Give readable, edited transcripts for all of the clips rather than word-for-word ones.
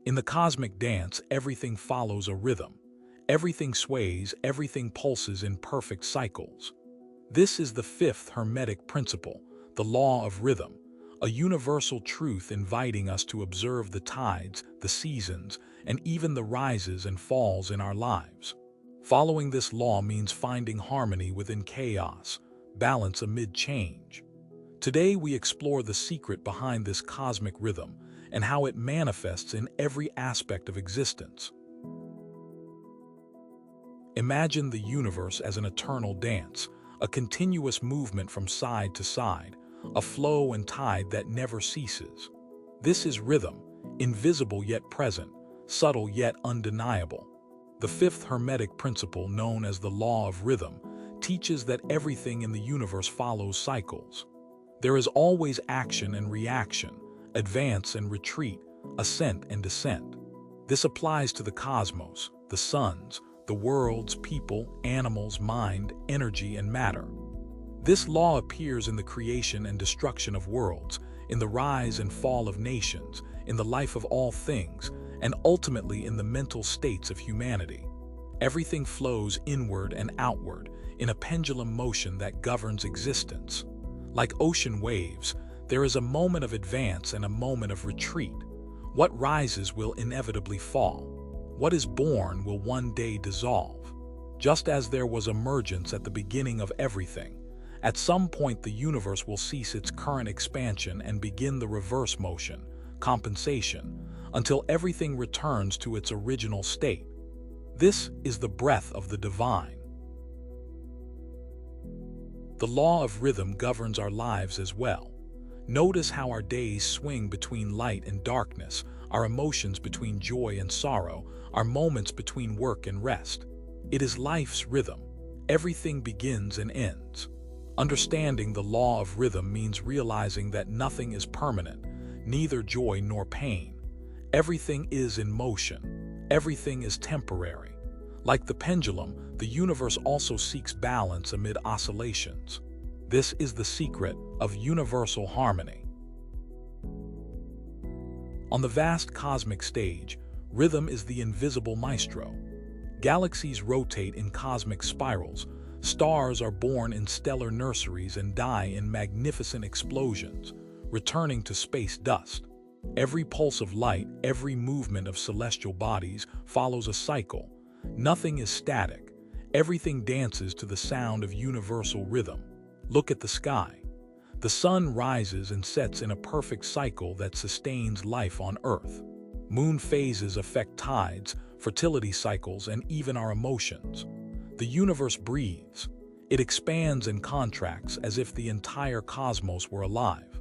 In the cosmic dance, everything follows a rhythm. Everything sways, everything pulses in perfect cycles. This is the fifth Hermetic Principle, the law of rhythm, a universal truth inviting us to observe the tides, the seasons, and even the rises and falls in our lives. Following this law means finding harmony within chaos, balance amid change. Today we explore the secret behind this cosmic rhythm and how it manifests in every aspect of existence. Imagine the universe as an eternal dance, a continuous movement from side to side, a flow and tide that never ceases. This is rhythm, invisible yet present, subtle yet undeniable. The fifth Hermetic principle, known as the law of rhythm, teaches that everything in the universe follows cycles. There is always action and reaction, advance and retreat, ascent and descent. This applies to the cosmos, the suns, the worlds, people, animals, mind, energy, and matter. This law appears in the creation and destruction of worlds, in the rise and fall of nations, in the life of all things, and ultimately in the mental states of humanity. Everything flows inward and outward in a pendulum motion that governs existence. Like ocean waves, there is a moment of advance and a moment of retreat. What rises will inevitably fall. What is born will one day dissolve. Just as there was emergence at the beginning of everything, at some point the universe will cease its current expansion and begin the reverse motion, compensation, until everything returns to its original state. This is the breath of the divine. The law of rhythm governs our lives as well. Notice how our days swing between light and darkness, our emotions between joy and sorrow, our moments between work and rest. It is life's rhythm. Everything begins and ends. Understanding the law of rhythm means realizing that nothing is permanent, neither joy nor pain. Everything is in motion. Everything is temporary. Like the pendulum, the universe also seeks balance amid oscillations. This is the secret of universal harmony. On the vast cosmic stage, rhythm is the invisible maestro. Galaxies rotate in cosmic spirals, stars are born in stellar nurseries and die in magnificent explosions, returning to space dust. Every pulse of light, every movement of celestial bodies follows a cycle. Nothing is static. Everything dances to the sound of universal rhythm. Look at the sky. The sun rises and sets in a perfect cycle that sustains life on Earth. Moon phases affect tides, fertility cycles, and even our emotions. The universe breathes. It expands and contracts as if the entire cosmos were alive.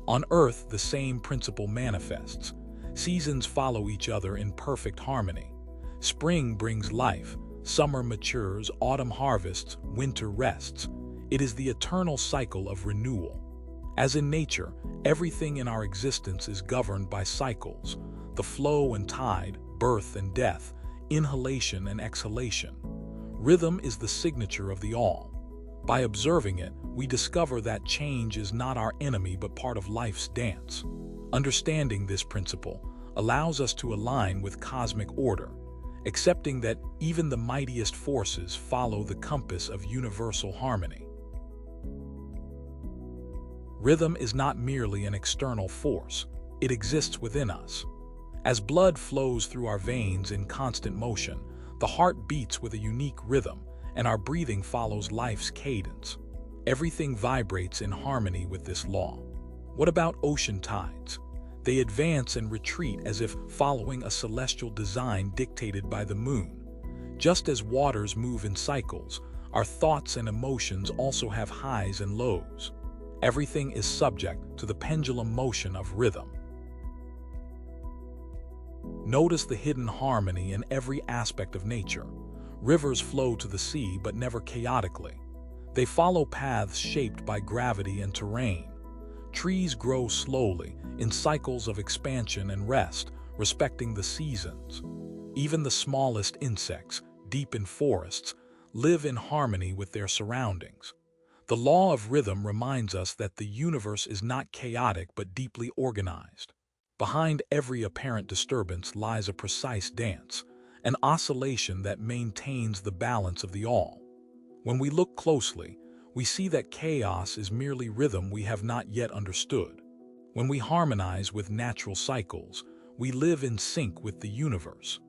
On Earth, the same principle manifests. Seasons follow each other in perfect harmony. Spring brings life, summer matures, autumn harvests, winter rests. It is the eternal cycle of renewal. As in nature, everything in our existence is governed by cycles, the flow and tide, birth and death, inhalation and exhalation. Rhythm is the signature of the all. By observing it, we discover that change is not our enemy but part of life's dance. Understanding this principle allows us to align with cosmic order, accepting that even the mightiest forces follow the compass of universal harmony. Rhythm is not merely an external force, it exists within us. As blood flows through our veins in constant motion, the heart beats with a unique rhythm, and our breathing follows life's cadence. Everything vibrates in harmony with this law. What about ocean tides? They advance and retreat as if following a celestial design dictated by the moon. Just as waters move in cycles, our thoughts and emotions also have highs and lows. Everything is subject to the pendulum motion of rhythm. Notice the hidden harmony in every aspect of nature. Rivers flow to the sea, but never chaotically. They follow paths shaped by gravity and terrain. Trees grow slowly, in cycles of expansion and rest, respecting the seasons. Even the smallest insects, deep in forests, live in harmony with their surroundings. The law of rhythm reminds us that the universe is not chaotic but deeply organized. Behind every apparent disturbance lies a precise dance, an oscillation that maintains the balance of the all. When we look closely, we see that chaos is merely rhythm we have not yet understood. When we harmonize with natural cycles, we live in sync with the universe.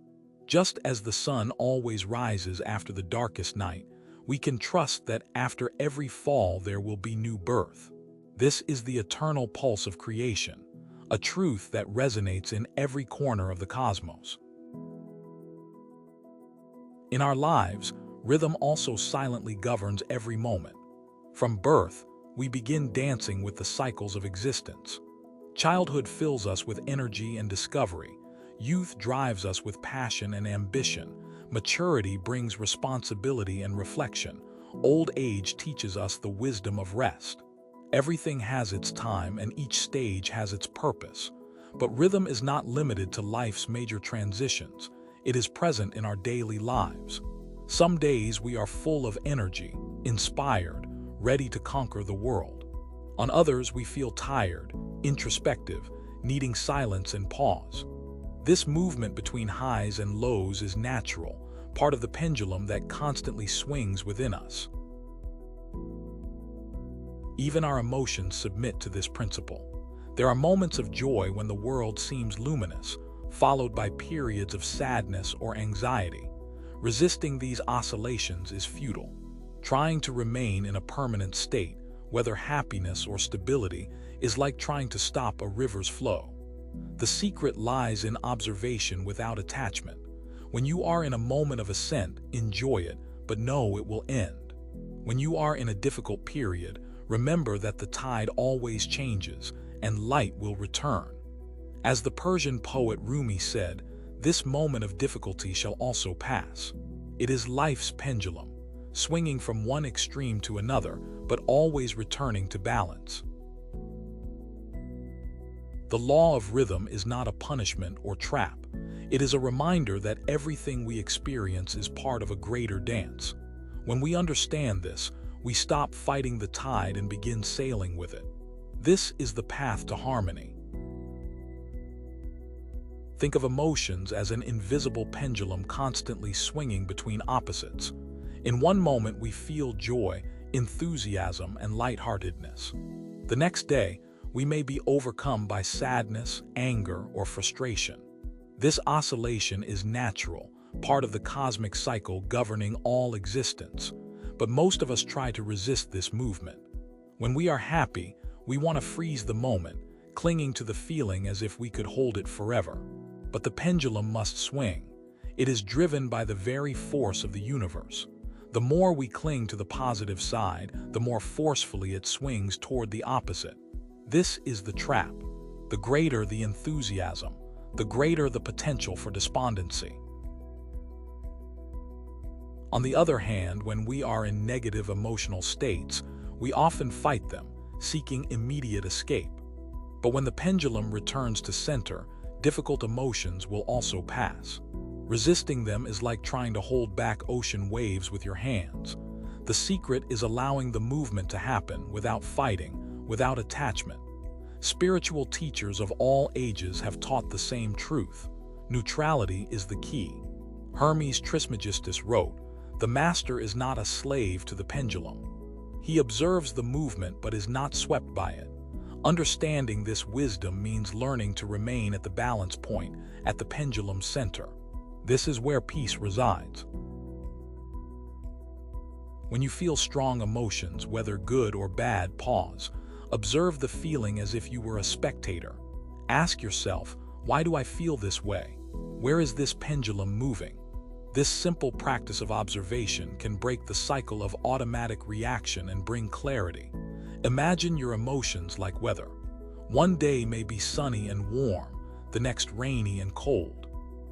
Just as the sun always rises after the darkest night, we can trust that after every fall there will be new birth. This is the eternal pulse of creation, a truth that resonates in every corner of the cosmos. In our lives, rhythm also silently governs every moment. From birth, we begin dancing with the cycles of existence. Childhood fills us with energy and discovery. Youth drives us with passion and ambition. Maturity brings responsibility and reflection. Old age teaches us the wisdom of rest. Everything has its time and each stage has its purpose. But rhythm is not limited to life's major transitions. It is present in our daily lives. Some days we are full of energy, inspired, ready to conquer the world. On others we feel tired, introspective, needing silence and pause. This movement between highs and lows is natural, part of the pendulum that constantly swings within us. Even our emotions submit to this principle. There are moments of joy when the world seems luminous, followed by periods of sadness or anxiety. Resisting these oscillations is futile. Trying to remain in a permanent state, whether happiness or stability, is like trying to stop a river's flow. The secret lies in observation without attachment. When you are in a moment of ascent, enjoy it, but know it will end. When you are in a difficult period, remember that the tide always changes and light will return. As the Persian poet Rumi said, "This moment of difficulty shall also pass." It is life's pendulum, swinging from one extreme to another, but always returning to balance. The law of rhythm is not a punishment or trap. It is a reminder that everything we experience is part of a greater dance. When we understand this, we stop fighting the tide and begin sailing with it. This is the path to harmony. Think of emotions as an invisible pendulum constantly swinging between opposites. In one moment we feel joy, enthusiasm, and lightheartedness. The next day, we may be overcome by sadness, anger, or frustration. This oscillation is natural, part of the cosmic cycle governing all existence. But most of us try to resist this movement. When we are happy, we want to freeze the moment, clinging to the feeling as if we could hold it forever. But the pendulum must swing. It is driven by the very force of the universe. The more we cling to the positive side, the more forcefully it swings toward the opposite. This is the trap. The greater the enthusiasm, the greater the potential for despondency. On the other hand, when we are in negative emotional states, we often fight them, seeking immediate escape. But when the pendulum returns to center, difficult emotions will also pass. Resisting them is like trying to hold back ocean waves with your hands. The secret is allowing the movement to happen without fighting, without attachment. Spiritual teachers of all ages have taught the same truth. Neutrality is the key. Hermes Trismegistus wrote, "The master is not a slave to the pendulum. He observes the movement but is not swept by it." Understanding this wisdom means learning to remain at the balance point, at the pendulum's center. This is where peace resides. When you feel strong emotions, whether good or bad, pause. Observe the feeling as if you were a spectator. Ask yourself, why do I feel this way? Where is this pendulum moving? This simple practice of observation can break the cycle of automatic reaction and bring clarity. Imagine your emotions like weather. One day may be sunny and warm, the next rainy and cold.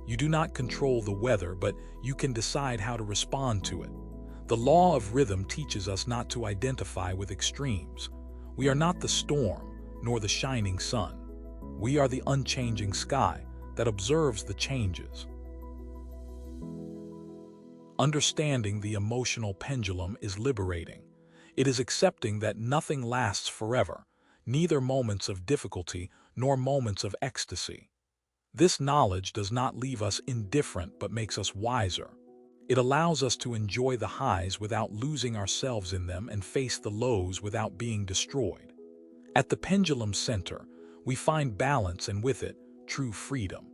You do not control the weather, but you can decide how to respond to it. The law of rhythm teaches us not to identify with extremes. We are not the storm, nor the shining sun. We are the unchanging sky that observes the changes. Understanding the emotional pendulum is liberating. It is accepting that nothing lasts forever, neither moments of difficulty nor moments of ecstasy. This knowledge does not leave us indifferent but makes us wiser. It allows us to enjoy the highs without losing ourselves in them and face the lows without being destroyed. At the pendulum's center, we find balance and with it, true freedom.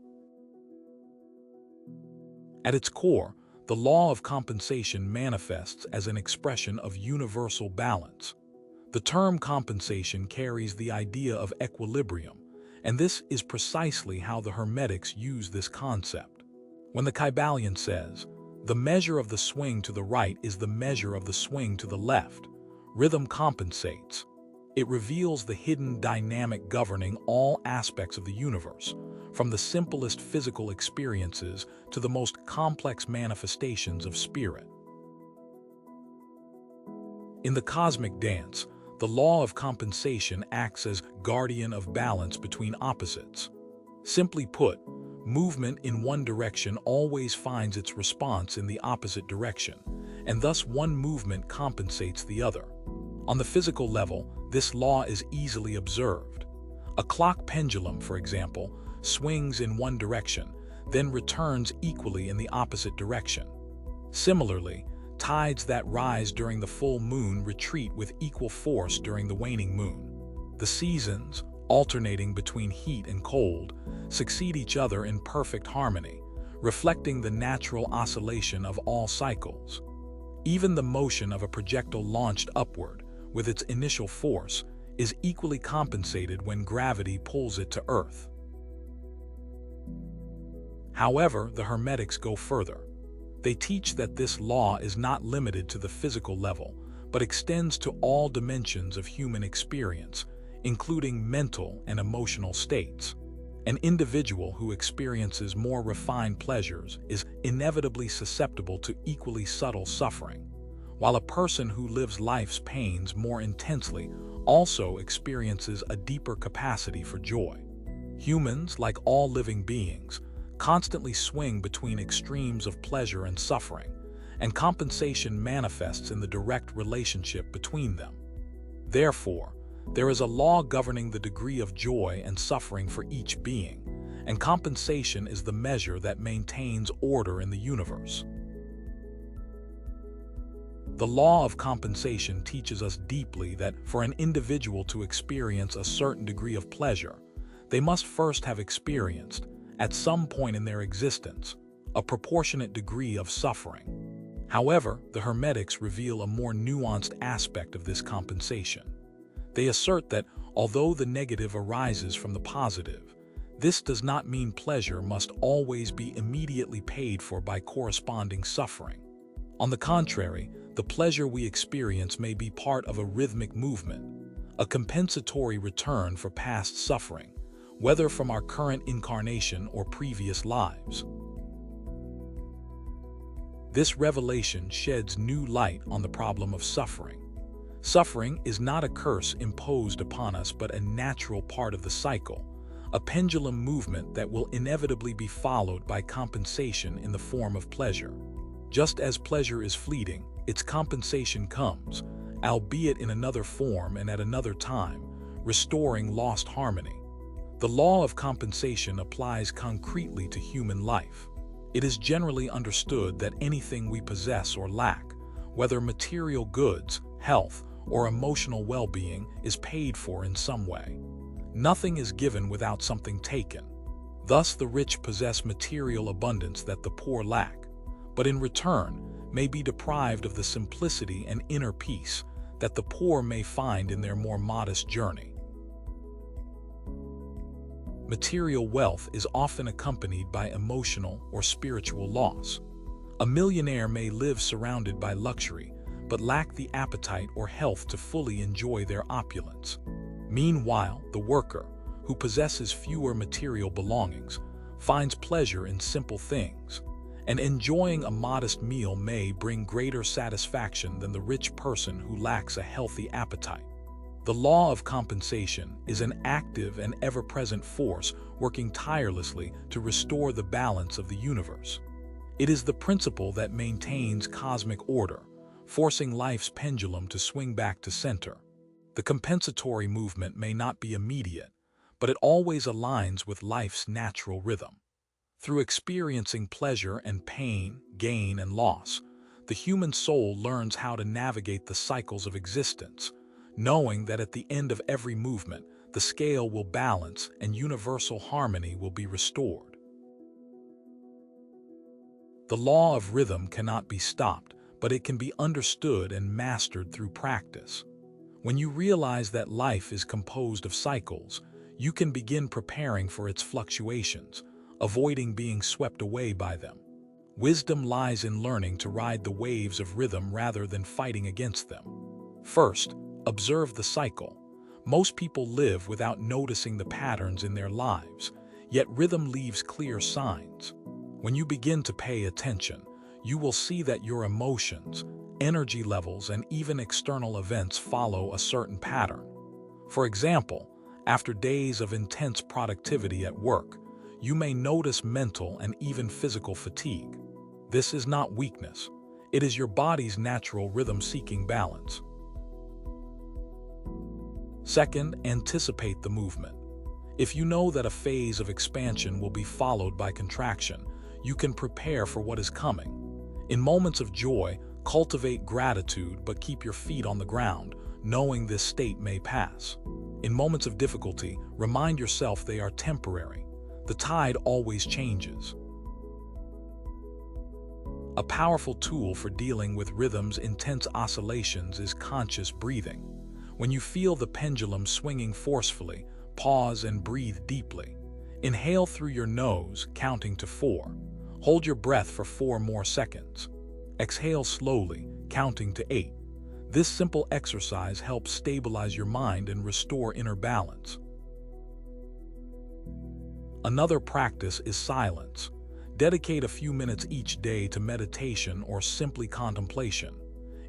At its core, the law of compensation manifests as an expression of universal balance. The term compensation carries the idea of equilibrium, and this is precisely how the Hermetics use this concept. When the Kybalion says, "The measure of the swing to the right is the measure of the swing to the left," rhythm compensates. It reveals the hidden dynamic governing all aspects of the universe, from the simplest physical experiences to the most complex manifestations of spirit. In the cosmic dance, the law of compensation acts as guardian of balance between opposites. Simply put, movement in one direction always finds its response in the opposite direction, and thus one movement compensates the other. On the physical level, this law is easily observed. A clock pendulum, for example, swings in one direction, then returns equally in the opposite direction. Similarly, tides that rise during the full moon retreat with equal force during the waning moon. The seasons, alternating between heat and cold, succeed each other in perfect harmony, reflecting the natural oscillation of all cycles. Even the motion of a projectile launched upward, with its initial force, is equally compensated when gravity pulls it to Earth. However, the Hermetics go further. They teach that this law is not limited to the physical level, but extends to all dimensions of human experience, including mental and emotional states. An individual who experiences more refined pleasures is inevitably susceptible to equally subtle suffering, while a person who lives life's pains more intensely also experiences a deeper capacity for joy. Humans, like all living beings, constantly swing between extremes of pleasure and suffering, and compensation manifests in the direct relationship between them. Therefore, there is a law governing the degree of joy and suffering for each being, and compensation is the measure that maintains order in the universe. The law of compensation teaches us deeply that for an individual to experience a certain degree of pleasure, they must first have experienced, at some point in their existence, a proportionate degree of suffering. However, the Hermetics reveal a more nuanced aspect of this compensation. They assert that although the negative arises from the positive, this does not mean pleasure must always be immediately paid for by corresponding suffering. On the contrary, the pleasure we experience may be part of a rhythmic movement, a compensatory return for past suffering, whether from our current incarnation or previous lives. This revelation sheds new light on the problem of suffering. Suffering is not a curse imposed upon us but a natural part of the cycle, a pendulum movement that will inevitably be followed by compensation in the form of pleasure. Just as pleasure is fleeting, its compensation comes, albeit in another form and at another time, restoring lost harmony. The law of compensation applies concretely to human life. It is generally understood that anything we possess or lack, whether material goods, health, or emotional well-being, is paid for in some way. Nothing is given without something taken. Thus, the rich possess material abundance that the poor lack, but in return may be deprived of the simplicity and inner peace that the poor may find in their more modest journey. Material wealth is often accompanied by emotional or spiritual loss. A millionaire may live surrounded by luxury, but lack the appetite or health to fully enjoy their opulence. Meanwhile, the worker, who possesses fewer material belongings, finds pleasure in simple things, and enjoying a modest meal may bring greater satisfaction than the rich person who lacks a healthy appetite. The law of compensation is an active and ever-present force working tirelessly to restore the balance of the universe. It is the principle that maintains cosmic order, forcing life's pendulum to swing back to center. The compensatory movement may not be immediate, but it always aligns with life's natural rhythm. Through experiencing pleasure and pain, gain and loss, the human soul learns how to navigate the cycles of existence, knowing that at the end of every movement, the scale will balance and universal harmony will be restored. The law of rhythm cannot be stopped, but it can be understood and mastered through practice. When you realize that life is composed of cycles, you can begin preparing for its fluctuations, avoiding being swept away by them. Wisdom lies in learning to ride the waves of rhythm rather than fighting against them. First, observe the cycle. Most people live without noticing the patterns in their lives, yet rhythm leaves clear signs. When you begin to pay attention, you will see that your emotions, energy levels, and even external events follow a certain pattern. For example, after days of intense productivity at work, you may notice mental and even physical fatigue. This is not weakness. It is your body's natural rhythm seeking balance. Second, anticipate the movement. If you know that a phase of expansion will be followed by contraction, you can prepare for what is coming. In moments of joy, cultivate gratitude but keep your feet on the ground, knowing this state may pass. In moments of difficulty, remind yourself they are temporary. The tide always changes. A powerful tool for dealing with rhythm's intense oscillations is conscious breathing. When you feel the pendulum swinging forcefully, pause and breathe deeply. Inhale through your nose, counting to 4. Hold your breath for 4 more seconds. Exhale slowly, counting to 8. This simple exercise helps stabilize your mind and restore inner balance. Another practice is silence. Dedicate a few minutes each day to meditation or simply contemplation.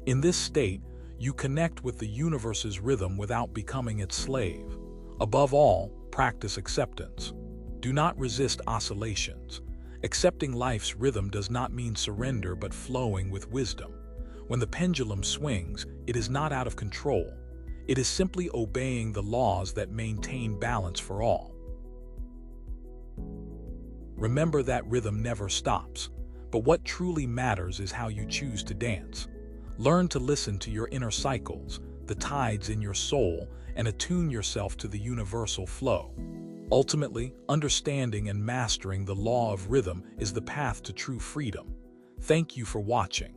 In this state, you connect with the universe's rhythm without becoming its slave. Above all, practice acceptance. Do not resist oscillations. Accepting life's rhythm does not mean surrender but flowing with wisdom. When the pendulum swings, it is not out of control. It is simply obeying the laws that maintain balance for all. Remember that rhythm never stops, but what truly matters is how you choose to dance. Learn to listen to your inner cycles, the tides in your soul, and attune yourself to the universal flow. Ultimately, understanding and mastering the law of rhythm is the path to true freedom. Thank you for watching.